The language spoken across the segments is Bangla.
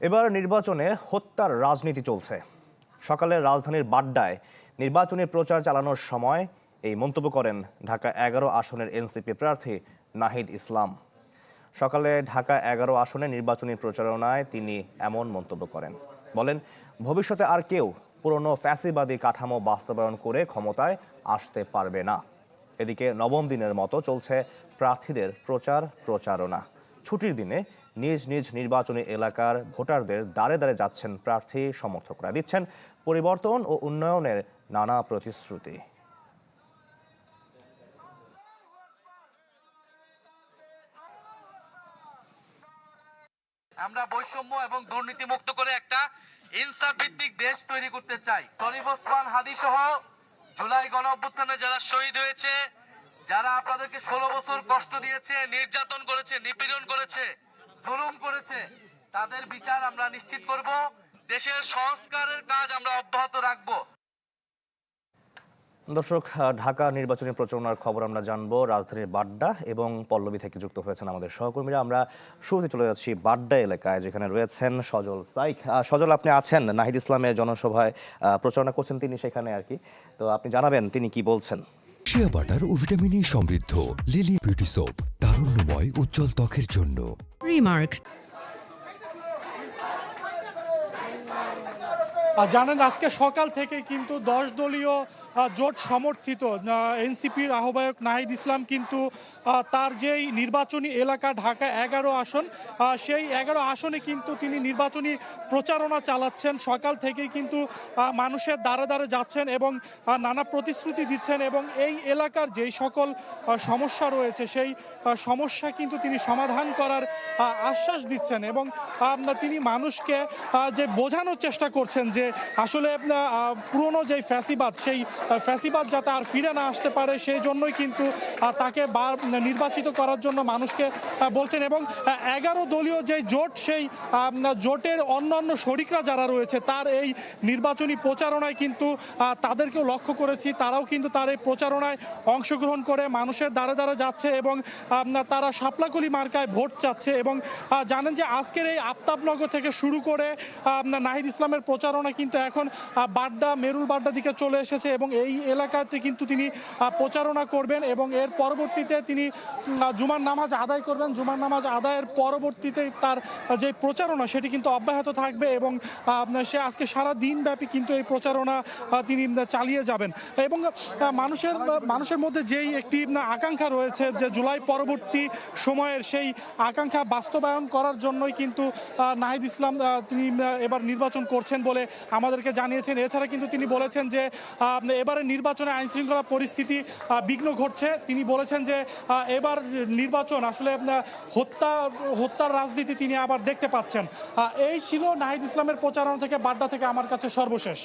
এবার নির্বাচনে হত্যার রাজনীতি চলছে। সকালে রাজধানীর বাড্ডায় নির্বাচনী প্রচার চালানোর সময় এই মন্তব্য করেন ঢাকা ১১ আসনের এনসিপি প্রার্থী নাহিদ ইসলাম। সকালে ঢাকা ১১ আসনে নির্বাচনী প্রচারণায় তিনি এমন মন্তব্য করেন, বলেন ভবিষ্যতে আর কেউ পুরনো ফ্যাসিবাদী কাঠামো বাস্তবায়ন করে ক্ষমতায় আসতে পারবে না। এদিকে নবম দিনের মতো চলছে প্রার্থীদের প্রচারণা। ছুটির দিনে নিজ নিজ নির্বাচনী এলাকার ভোটারদের দ্বারে দ্বারে যাচ্ছেন প্রার্থী সমর্থকরা, দিচ্ছেন পরিবর্তন ও উন্নয়নের নানা প্রতিশ্রুতি। আমরা বৈষম্য এবং দুর্নীতি মুক্ত করে একটা ইনসাফ ভিত্তিক দেশ তৈরি করতে চাই। শরীফ ওসমান হাদি সহ জুলাই গণ অভ্যুত্থানে যারা শহীদ হয়েছে, যারা আপনাদেরকে 16 বছর কষ্ট দিয়েছে, নির্যাতন করেছে, নিপীড়ন করেছে, জুলুম করেছে, তাদের বিচার আমরা নিশ্চিত করব। দেশের সংস্কারের কাজ আমরা অব্যাহত রাখবো। দর্শক, ঢাকা নির্বাচনী প্রচারণার খবর আমরা জানবো রাজধানীর বাড্ডা এবং পল্লবী থেকে যুক্ত হয়েছেন আমাদের সহকর্মীরা। আমরা শুরুতে চলে যাচ্ছি বাড্ডা এলাকায়, যেখানে রয়েছেন সজল সাইক। সজল, আপনি আছেন নাহিদ ইসলামের জনসভায় প্রচারণা করছেন তিনি সেখানে আর কি, তো আপনি জানাবেন তিনি কি বলছেন। শিয়া বাটার ও ভিটামিন ই সমৃদ্ধ লিলি বিউটি সোপ, তারুণ্যময় উজ্জ্বল ত্বকের জন্য। রিমার্ক। জানেন আজকে সকাল থেকে কিন্তু 10 দলীয় জোট সমর্থিত এনসিপির আহ্বায়ক নাহিদ ইসলাম কিন্তু তার যেই নির্বাচনী এলাকা ঢাকা 11 আসন, সেই 11 আসনে কিন্তু তিনি নির্বাচনী প্রচারণা চালাচ্ছেন। সকাল থেকেই কিন্তু মানুষের দ্বারে দ্বারে যাচ্ছেন এবং নানা প্রতিশ্রুতি দিচ্ছেন এবং এই এলাকার যেই সকল সমস্যা রয়েছে সেই সমস্যা কিন্তু তিনি সমাধান করার আশ্বাস দিচ্ছেন এবং তিনি মানুষকে যে বোঝানোর চেষ্টা করছেন যে আসলে পুরনো যেই ফ্যাসিবাদ, সেই ফ্যাসিবাদ যাতে আর ফিরে না আসতে পারে সেই জন্যই কিন্তু তাকে নির্বাচিত করার জন্য মানুষকে বলছেন। এবং 11 দলীয় যে জোট, সেই জোটের অন্যান্য শরিকরা যারা রয়েছে তার এই নির্বাচনী প্রচারণায় কিন্তু তাদেরকেও লক্ষ্য করেছি, তারাও কিন্তু তার এই প্রচারণায় অংশগ্রহণ করে মানুষের দ্বারে দ্বারে যাচ্ছে এবং তারা শাপলাকলি মার্কায় ভোট চাচ্ছে। এবং জানেন যে আজকের এই আফতাবনগর থেকে শুরু করে নাহিদ ইসলামের প্রচারণা কিন্তু এখন বাড্ডা, মেরুল বাড্ডা দিকে চলে এসেছে এবং এই এলাকাতে কিন্তু তিনি প্রচারণা করবেন এবং এর পরবর্তীতে তিনি জুমার নামাজ আদায় করবেন। জুমার নামাজ আদায়ের পরবর্তীতে তার যে প্রচারণা সেটি কিন্তু অব্যাহত থাকবে এবং সে সারা দিন ব্যাপী কিন্তু এই প্রচারণা তিনি চালিয়ে যাবেন। এবং মানুষের মধ্যে যেই একটি আকাঙ্ক্ষা রয়েছে যে জুলাই পরবর্তী সময়ের সেই আকাঙ্ক্ষা বাস্তবায়ন করার জন্যই কিন্তু নাহিদ ইসলাম তিনি এবার নির্বাচন করছেন বলে আমাদেরকে জানিয়েছেন। এছাড়া কিন্তু তিনি বলেছেন যে এবারে নির্বাচনে আইনশৃঙ্খলা পরিস্থিতি বিঘ্ন ঘটছে। তিনি বলেছেন যে এবার নির্বাচন আসলে হত্যার রাজনীতি তিনি আবার দেখতে পাচ্ছেন। এই ছিল নাহিদ ইসলামের প্রচারণা থেকে বাড্ডা থেকে আমার কাছে সর্বশেষ।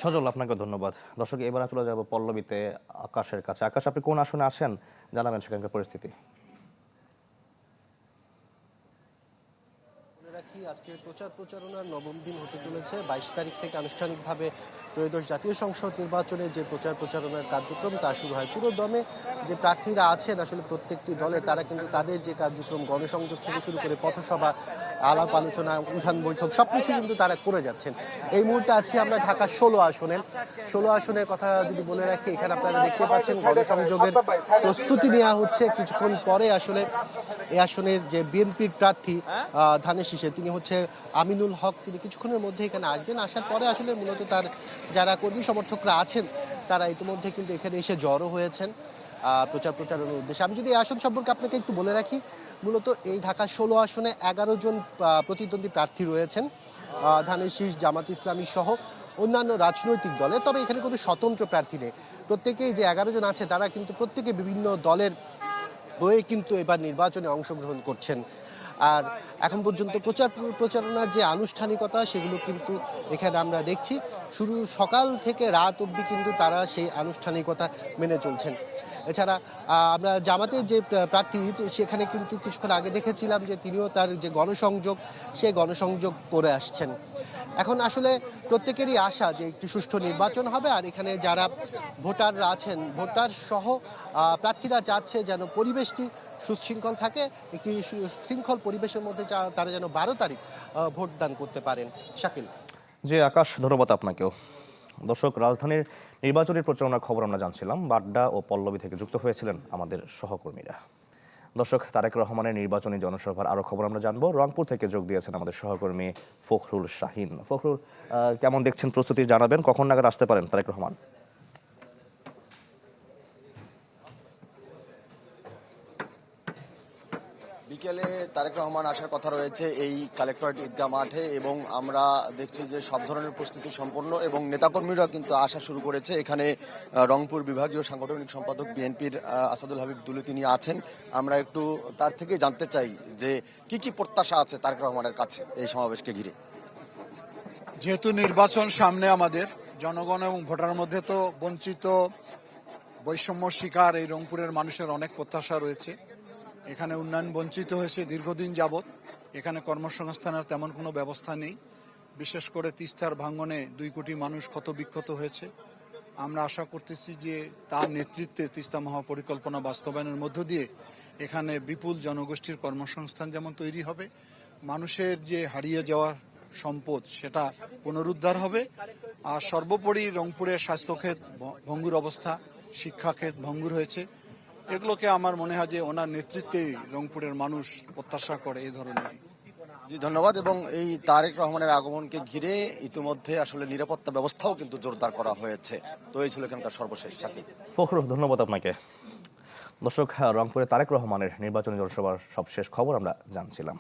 সজল, আপনাকে ধন্যবাদ। দর্শক, এবার চলে যাব পল্লবীতে আকাশের কাছে। আকাশ, আপনি কোন আসনে আসেন জানাবেন সেখানকার পরিস্থিতি। আজকে প্রচারণার নবম দিন হতে চলেছে। 22 তারিখ থেকে আনুষ্ঠানিকভাবে ত্রয়োদশ জাতীয় সংসদ নির্বাচনে যে প্রচারণার কার্যক্রম তা শুরু হয়। পুরো দমে যে প্রার্থীরা আছেন আসলে প্রত্যেকটি দলে তারা কিন্তু তাদের যে কার্যক্রম, গণসংযোগ থেকে শুরু করে পথসভা, আলাপ আলোচনা, উঠান বৈঠক সবকিছু কিন্তু তারা করে যাচ্ছেন। এই মুহূর্তে আছি আমরা ঢাকা 16 আসনের কথা যদি বলে রাখি, এখানে আপনারা দেখতে পাচ্ছেন গণসংযোগের প্রস্তুতি নেওয়া হচ্ছে। কিছুক্ষণ পরে আসলে এই আসনের যে বিএনপির প্রার্থী ধানের শীষে তিনি হচ্ছে আমিনুল হক, তিনি কিছুক্ষণের মধ্যে এখানে আসবেন। আসার পরে আসলে মূলত তার যারা কর্মী সমর্থকরা আছেন তারা ইতিমধ্যে কিন্তু এখানে এসে জড়ো হয়েছেন প্রচারণার উদ্দেশ্যে। আমি যদি এই আসন সম্পর্কে আপনাকে একটু বলে রাখি, মূলত এই ঢাকা 16 আসনে 11 জন প্রতিদ্বন্দ্বী প্রার্থী রয়েছেন, ধানের শীষ, জামাত ইসলামী সহ অন্যান্য রাজনৈতিক দলে। তবে এখানে কোনো স্বতন্ত্র প্রার্থী নেই। প্রত্যেকেই যে 11 জন আছে তারা কিন্তু প্রত্যেকে বিভিন্ন দলের হয়ে কিন্তু এবার নির্বাচনে অংশগ্রহণ করছেন। আর এখন পর্যন্ত প্রচারণার যে আনুষ্ঠানিকতা সেগুলো কিন্তু এখানে আমরা দেখছি শুরু সকাল থেকে রাত অবধি কিন্তু তারা সেই আনুষ্ঠানিকতা মেনে চলছেন। এছাড়া আমরা জামাতের যে প্রার্থী সেখানে কিন্তু কিছুক্ষণ আগে দেখেছিলাম যে তিনিও তার যে গণসংযোগ সেই গণসংযোগ করে আসছেন। এখন আসলে প্রত্যেকেরই আশা যে একটি সুষ্ঠু নির্বাচন হবে, আর এখানে যারা ভোটাররা আছেন ভোটার সহ প্রার্থীরা চাচ্ছে যেন পরিবেশটি সুশৃঙ্খল থাকে, একটি শৃঙ্খল পরিবেশের মধ্যে তারা যেন 12 তারিখ ভোটদান করতে পারেন। শাকিল। জি আকাশ, ধন্যবাদ আপনাকেও। দর্শক, রাজধানীর নির্বাচনী প্রচারণার খবর আমরা জানছিলাম। বাড্ডা ও পল্লবী থেকে যুক্ত হয়েছিলেন আমাদের সহকর্মীরা। দর্শক, তারেক রহমানের নির্বাচনী জনসভার আরো খবর আমরা জানবো। রংপুর থেকে যোগ দিয়েছেন আমাদের সহকর্মী ফখরুল শাহিন। ফখরুল, কেমন দেখছেন প্রস্তুতি জানাবেন, কখন নাগাদ আসতে পারেন তারেক রহমান? বিকেলে তারেক রহমান আসার কথা রয়েছে এই কালেক্টরেট ঈদগাহ মাঠে, এবং আমরা দেখছি যে সব ধরনের প্রস্তুতি সম্পন্ন এবং নেতাকর্মীরা কিন্তু আসা শুরু করেছে। এখানে রংপুর বিভাগীয় সাংগঠনিক সম্পাদক বিএনপির আসাদুল হাবিব দুলু তিনি আছেন। আমরা একটু তার থেকে জানতে চাই যে কি কি প্রত্যাশা আছে তারেক রহমানের কাছে এই সমাবেশকে ঘিরে। যেহেতু নির্বাচন সামনে, আমাদের জনগণ এবং ভোটার মধ্যে তো বঞ্চিত, বৈষম্য শিকার এই রংপুরের মানুষের অনেক প্রত্যাশা রয়েছে। এখানে উন্নয়ন বঞ্চিত হয়েছে দীর্ঘদিন যাবৎ। এখানে কর্মসংস্থানের তেমন কোনো ব্যবস্থা নেই। বিশেষ করে তিস্তার ভাঙনে 2 কোটি মানুষ ক্ষতবিক্ষত হয়েছে। আমরা আশা করতেছি যে তার নেতৃত্বে তিস্তা মহাপরিকল্পনা বাস্তবায়নের মধ্য দিয়ে এখানে বিপুল জনগোষ্ঠীর কর্মসংস্থান যেমন তৈরি হবে, মানুষের যে হারিয়ে যাওয়ার সম্পদ সেটা পুনরুদ্ধার হবে, আর সর্বোপরি রংপুরের স্বাস্থ্যক্ষেত্র ভঙ্গুর অবস্থা, শিক্ষাক্ষেত্র ভঙ্গুর হয়েছে। এগুলোকে আমার মনে হয় যে ওনার নেতৃত্বেই রংপুরের মানুষ প্রত্যাশা করে এই ধরনের। জি ধন্যবাদ। এবং এই তারেক রহমানের আগমনকে ঘিরে ইতিমধ্যে আসলে নিরাপত্তা ব্যবস্থাও কিন্তু জোরদার করা হয়েছে। তো এই ছিল এখানকার সর্বশেষ। শাকিব। ফখরুল, ধন্যবাদ আপনাকে। দর্শক, রংপুরে তারেক রহমানের নির্বাচনী জনসভার সবশেষ খবর আমরা জানছিলাম।